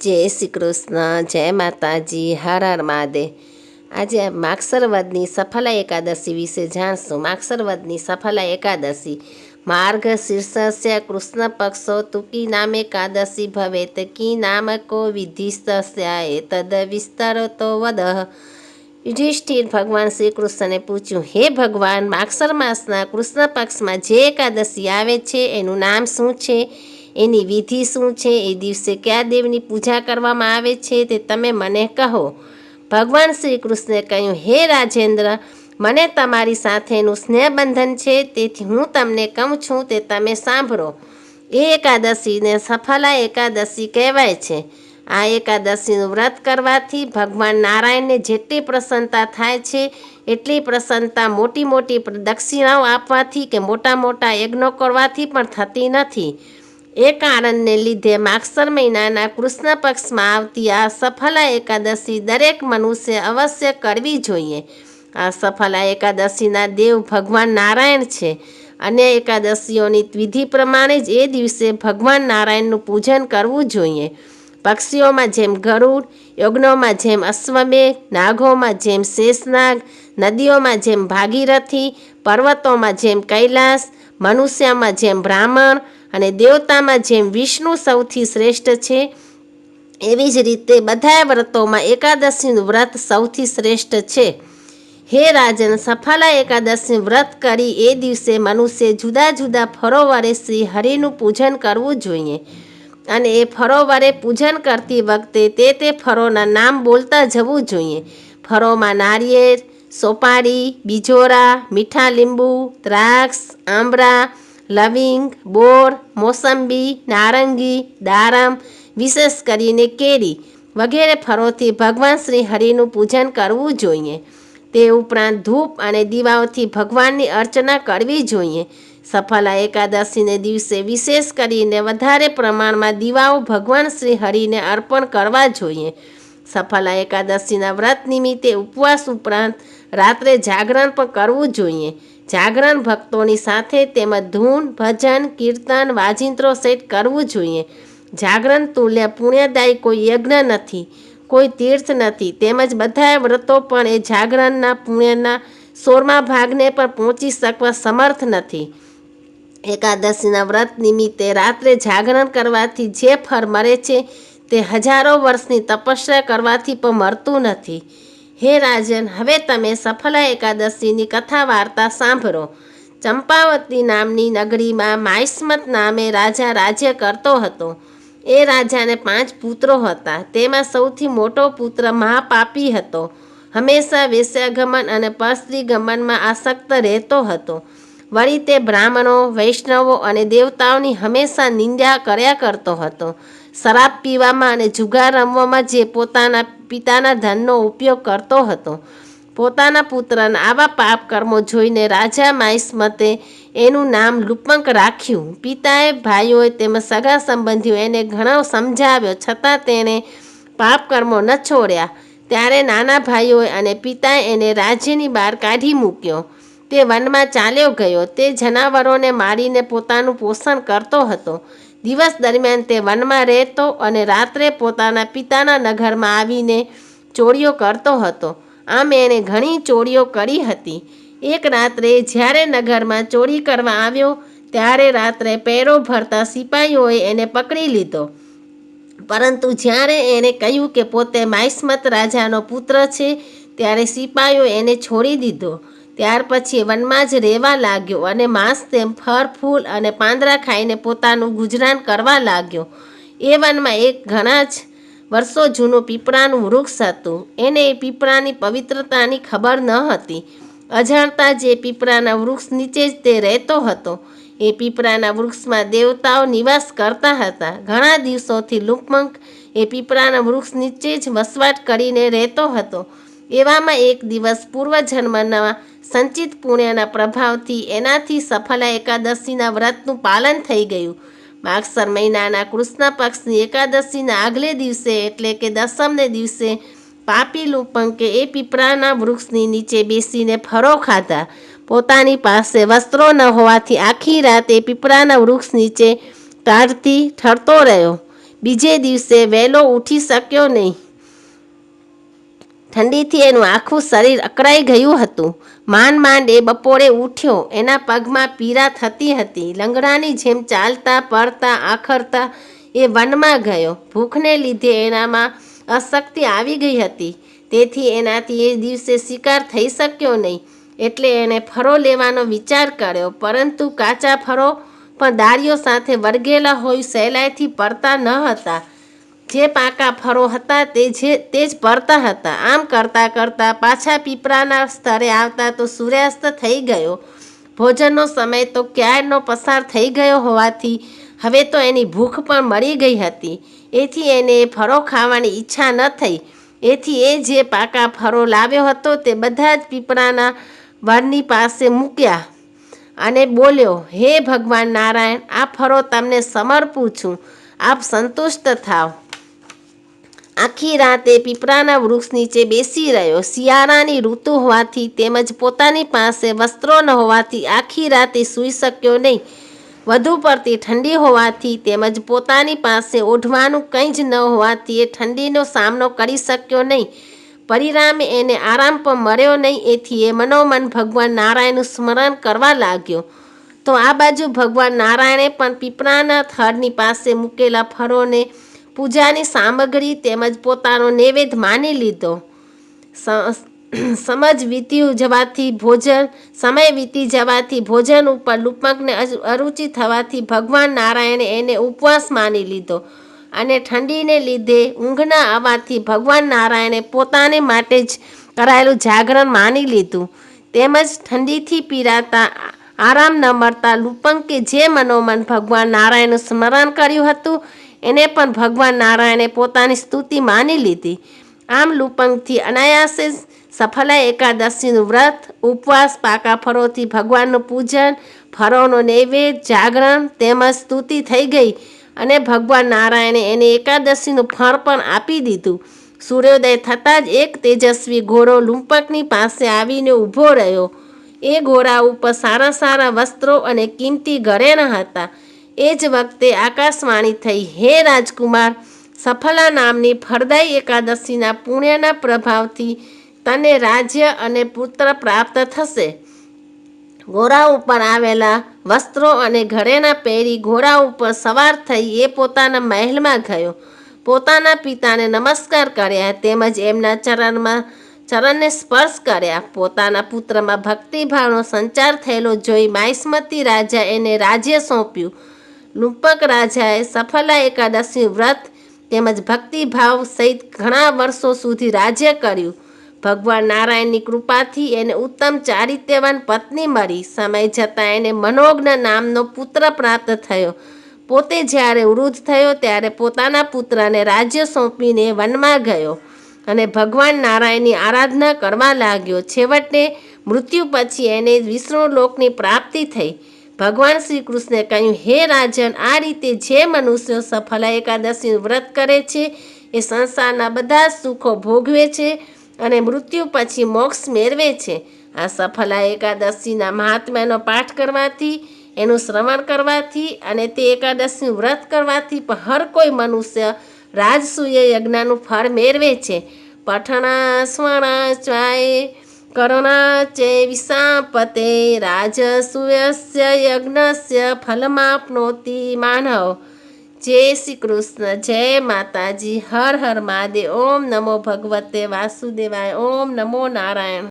જય શ્રી કૃષ્ણ, જય માતાજી, હર હર મહાદેવ। આજે માગસર વદની સફલા એકાદશી વિશે જાણશું। માગસર વદની સફલા એકાદશી માર્ગ શીર્ષસ્ય કૃષ્ણ પક્ષો તુકી નામે એકાદશી ભવેત કી નામકો વિધિસ્તસ્ય એતદ વિસ્તરતો વદઃ। યુધિષ્ઠિર ભગવાન શ્રી કૃષ્ણને પૂછ્યું, હે ભગવાન, માગસર માસના કૃષ્ણ પક્ષમાં જે એકાદશી આવે છે એનું નામ શું છે, એની વિધિ શું છે, એ દિવસે કયા દેવની પૂજા કરવામાં આવે છે તે તમે મને કહો। ભગવાન શ્રી કૃષ્ણે કહ્યું, હે રાજેન્દ્ર, મને તમારી સાથેનું સ્નેહબંધન છે, તેથી હું તમને કહું છું તે તમે સાંભળો। એ એકાદશીને સફલા એકાદશી કહેવાય છે। આ એકાદશીનું વ્રત કરવાથી ભગવાન નારાયણને જેટલી પ્રસન્નતા થાય છે એટલી પ્રસન્નતા મોટી મોટી દક્ષિણાઓ આપવાથી કે મોટા મોટા યજ્ઞો કરવાથી પણ થતી નથી। એ કારણને લીધે માગસર મહિનાના કૃષ્ણ પક્ષમાં આવતી આ સફલા એકાદશી દરેક મનુષ્ય અવશ્ય કરવી જોઈએ। આ સફલા એકાદશીના દેવ ભગવાન નારાયણ છે। અન્ય એકાદશીઓની વિધિ પ્રમાણે જ એ દિવસે ભગવાન નારાયણનું પૂજન કરવું જોઈએ। પક્ષીઓમાં જેમ ગરુડ, યજ્ઞોમાં જેમ અશ્વમેઘ, નાગોમાં જેમ શેષનાગ, નદીઓમાં જેમ ભાગીરથી, પર્વતોમાં જેમ કૈલાસ, મનુષ્યમાં જેમ બ્રાહ્મણ અને દેવતામાં જેમ વિષ્ણુ સૌથી શ્રેષ્ઠ છે, એવી જ રીતે બધા વ્રતોમાં એકાદશીનું વ્રત સૌથી શ્રેષ્ઠ છે। હે રાજન, સફલા એકાદશી વ્રત કરી એ દિવસે મનુષ્ય જુદા જુદા ફળો વડે શ્રી હરિનું પૂજન કરવું જોઈએ અને એ ફળો વડે પૂજન કરતી વખતે તે ફળોના નામ બોલતા જવું જોઈએ। ફળોમાં નારિયેળ, સોપારી, બીજોરા, મીઠા લીંબુ, દ્રાક્ષ, આંબળા, લવિંગ, બોર, મોસંબી, નારંગી, દાડમ, વિશેષ કરીને કેરી વગેરે ફળોથી ભગવાન શ્રી હરિનું પૂજન કરવું જોઈએ। તે ઉપરાંત ધૂપ અને દીવાઓથી ભગવાનની અર્ચના કરવી જોઈએ। સફલા એકાદશીને દિવસે વિશેષ કરીને વધારે પ્રમાણમાં દીવાઓ ભગવાન શ્રી હરિને અર્પણ કરવા જોઈએ। સફલા એકાદશીના વ્રત નિમિત્તે ઉપવાસ ઉપરાંત રાત્રે જાગરણ પણ કરવું જોઈએ। જાગરણ ભક્તોની સાથે તેમજ ધૂન, ભજન, કીર્તન, વાજિંત્રો સહિત કરવું જોઈએ। જાગરણ તુલ્ય પુણ્યદાયી કોઈ યજ્ઞ નથી, કોઈ તીર્થ નથી, તેમજ બધા વ્રતો પણ એ જાગરણના પુણ્યના 16મા ભાગને પણ પહોંચી શકવા સમર્થ નથી। એકાદશીના વ્રત નિમિત્તે રાત્રે જાગરણ કરવાથી જે ફળ મળે છે તે હજારો વર્ષની તપસ્યા કરવાથી પણ મળતું નથી। હે રાજન, હવે તમે સફલા એકાદશીની કથા વાર્તા સાંભળો। ચંપાવતી નામની નગરીમાં માહિષ્મત નામે રાજા રાજ્ય કરતો હતો। એ રાજાને 5 પુત્રો હતા। તેમાં સૌથી મોટો પુત્ર મહાપાપી હતો। હંમેશા વેશ્યાગમન અને પરસ્ત્રી ગમનમાં આસક્ત રહેતો હતો। વળી તે બ્રાહ્મણો, વૈષ્ણવો અને દેવતાઓની હંમેશા નિંદા કર્યા કરતો હતો। શરાબ પીવામાં અને જુગાર રમવામાં જે પોતાના પિતાના ધનનો ઉપયોગ કરતો હતો। પોતાના પુત્રના આવા પાપ કર્મો જોઈને રાજા માહિષ્મતે એનું નામ લુપંક રાખ્યું। પિતાએ, ભાઈઓએ તેમજ સગા સંબંધીઓ એને ઘણો સમજાવ્યો, છતાં તેણે પાપ કર્મો ન છોડ્યા। ત્યારે નાના ભાઈઓએ અને પિતાએ એને રાજ્યની બહાર કાઢી મૂક્યો। તે વનમાં ચાલ્યો ગયો। તે જનાવરોને મારીને પોતાનું પોષણ કરતો હતો। દિવસ દરમિયાન તે વનમાં રહેતો અને રાત્રે પોતાના પિતાના નગરમાં આવીને ચોરીઓ કરતો હતો। આમ એણે ઘણી ચોરીઓ કરી હતી। એક રાત્રે જ્યારે નગરમાં ચોરી કરવા આવ્યો ત્યારે રાત્રે પહેરો ભરતા સિપાહીઓએ એને પકડી લીધો, પરંતુ જ્યારે એણે કહ્યું કે પોતે માહિષ્મત રાજાનો પુત્ર છે ત્યારે સિપાહીઓએ એને છોડી દીધો। ત્યાર પછી વનમાં જ રહેવા લાગ્યો અને માંસ તેમ ફળ ફૂલ અને પાંદડા ખાઈને પોતાનું ગુજરાન કરવા લાગ્યો। એ વનમાં એક ઘણા જ વર્ષો જૂનું પીપળાનું વૃક્ષ હતું। એને એ પીપળાની પવિત્રતાની ખબર ન હતી। અજાણતા જ એ પીપળાના વૃક્ષ નીચે જ તે રહેતો હતો। એ પીપળાના વૃક્ષમાં દેવતાઓ નિવાસ કરતા હતા। ઘણા દિવસોથી લુપંક એ પીપળાના વૃક્ષ નીચે જ વસવાટ કરીને રહેતો હતો। એવામાં એક દિવસ પૂર્વજન્મના સંચિત પુણ્યના પ્રભાવથી એનાથી સફલા એકાદશીના વ્રતનું પાલન થઈ ગયું। માગસર મહિનાના કૃષ્ણ પક્ષની એકાદશીના આગલે દિવસે એટલે કે દસમને દિવસે પાપી લુપંકે એ પીપળાના વૃક્ષની નીચે બેસીને ફળો ખાધા। પોતાની પાસે વસ્ત્રો ન હોવાથી આખી રાત એ પીપળાના વૃક્ષ નીચે ટાઢથી ઠરતો રહ્યો। બીજે દિવસે વહેલો ઉઠી શક્યો નહીં. ઠંડીથી એનું આખું શરીર અકળાઈ ગયું હતું. માંડ એ બપોરે ઉઠ્યો. એના પગમાં પીડા થતી હતી. લંગડાની જેમ ચાલતા પડતા આખરતા એ વનમાં ગયો. ભૂખને લીધે એનામાં અશક્તિ આવી ગઈ હતી. તેથી એનાથી એ દિવસે શિકાર થઈ શક્યો નહીં. એટલે એણે ફરો લેવાનો વિચાર કર્યો. પરંતુ કાચા ફરો પણ દાળીઓ સાથે વળગેલા હોય સહેલાઈથી પડતા ન હતા. જે પાકા ફરો હતા તે જ પડતા હતા. આમ કરતાં કરતાં પાછા પીપળાના સ્થળે આવતા તો સૂર્યાસ્ત થઈ ગયો. ભોજનનો સમય તો ક્યારનો પસાર થઈ ગયો હોવાથી હવે તો એની ભૂખ પણ મળી ગઈ હતી. એથી એને ફરો ખાવાની ઈચ્છા ન થઈ. એથી એ જે પાકા ફરો લાવ્યો હતો તે બધા જ પીપળાના વડની પાસે મૂક્યા અને બોલ્યો, હે ભગવાન નારાયણ, આ ફરો તમને સમર્પું છું. આપ સંતુષ્ટ થાવ. આખી રાત એ પીપળાના વૃક્ષ નીચે બેસી રહ્યો. શિયાળાની ઋતુ હોવાથી તેમજ પોતાની પાસે વસ્ત્રો ન હોવાથી આખી રાતે સૂઈ શક્યો નહીં. વધુ પડતી ઠંડી હોવાથી તેમજ પોતાની પાસે ઓઢવાનું કંઈ જ ન હોવાથી એ ઠંડીનો સામનો કરી શક્યો નહીં. પરિણામે એને આરામ પણ મળ્યો નહીં. એથી એ મનોમન ભગવાન નારાયણનું સ્મરણ કરવા લાગ્યો. તો આ બાજુ ભગવાન નારાયણે પણ પીપળાના થડની પાસે મૂકેલા ફળોને પૂજાની સામગ્રી તેમજ પોતાનો નૈવેદ્ય માની લીધો. સમય વીતી જવાથી ભોજન ઉપર લુપકને અરુચિ થવાથી ભગવાન નારાયણે એને ઉપવાસ માની લીધો અને ઠંડીને લીધે ઊંઘ ન આવવાથી ભગવાન નારાયણે પોતાને માટે જ કરાયેલું જાગરણ માની લીધું. તેમજ ઠંડીથી પીડાતા આરામ ન મળતા લુપંકે જે મનોમન ભગવાન નારાયણનું સ્મરણ કર્યું હતું એને પણ ભગવાન નારાયણે પોતાની સ્તુતિ માની લીધી. આમ લુપંગથી અનાયાસે સફલા એકાદશીનું વ્રત, ઉપવાસ, પાકા ફળોથી ભગવાનનું પૂજન, ફળોનો નૈવેદ્ય, જાગરણ તેમજ સ્તુતિ થઈ ગઈ અને ભગવાન નારાયણે એને એકાદશીનું ફળ પણ આપી દીધું. સૂર્યોદય થતાં જ એક તેજસ્વી ઘોડો લુંપકની પાસે આવીને ઊભો રહ્યો. એ ઘોડા ઉપર સારા વસ્ત્રો અને કિંમતી ઘરેણાં હતા. એ જ વખતે આકાશવાણી થઈ, હે રાજકુમાર, સફલા નામની ફળદાયી એકાદશીના પુણ્યના પ્રભાવથી તને રાજ્ય અને પુત્ર પ્રાપ્ત થશે. ઘોડા ઉપર આવેલા વસ્ત્રો અને ઘરેણાં પહેરી ઘોડા ઉપર સવાર થઈ એ પોતાના મહેલમાં ગયો. પોતાના પિતાને નમસ્કાર કર્યા તેમજ એમના ચરણને સ્પર્શ કર્યા. પોતાના પુત્રમાં ભક્તિભાવનો સંચાર થયેલો જોઈ માહિષ્મતી રાજા એને રાજ્ય સોંપ્યું. લુંપક રાજાએ સફલા એકાદશી વ્રત તેમજ ભક્તિભાવ સહિત ઘણા વર્ષો સુધી રાજ્ય કર્યું. ભગવાન નારાયણની કૃપાથી એને ઉત્તમ ચારિત્ર્યવાન પત્ની મળી. સમય જતાં એને મનોજ્ઞ નામનો પુત્ર પ્રાપ્ત થયો. પોતે જ્યારે વૃદ્ધ થયો ત્યારે પોતાના પુત્રને રાજ્ય સોંપીને વનમાં ગયો અને ભગવાન નારાયણની આરાધના કરવા લાગ્યો. છેવટે મૃત્યુ પછી એને વિષ્ણુ લોકની પ્રાપ્તિ થઈ. ભગવાન શ્રી કૃષ્ણે કહ્યું, હે રાજન, આ રીતે જે મનુષ્યો સફલા એકાદશીનું વ્રત કરે છે એ સંસારના બધા સુખો ભોગવે છે અને મૃત્યુ પછી મોક્ષ મેળવે છે. આ સફલા એકાદશીના મહાત્મ્યનો પાઠ કરવાથી, એનું શ્રવણ કરવાથી અને તે એકાદશીનું વ્રત કરવાથી પણ હર કોઈ મનુષ્ય રાજસૂય યજ્ઞનું ફળ મેળવે છે. પઠણા સ્વણા ચાય કરુણા ચે વિશાપતે રાજસૂયસ્ય યજ્ઞસ્ય ફલમાપ્નોતિ માનવ. જય શ્રી કૃષ્ણ. જય માતાજી. હર હર મહાદેવ. ઓમ નમો ભગવતે વાસુદેવાય. ઓમ નમો નારાયણ.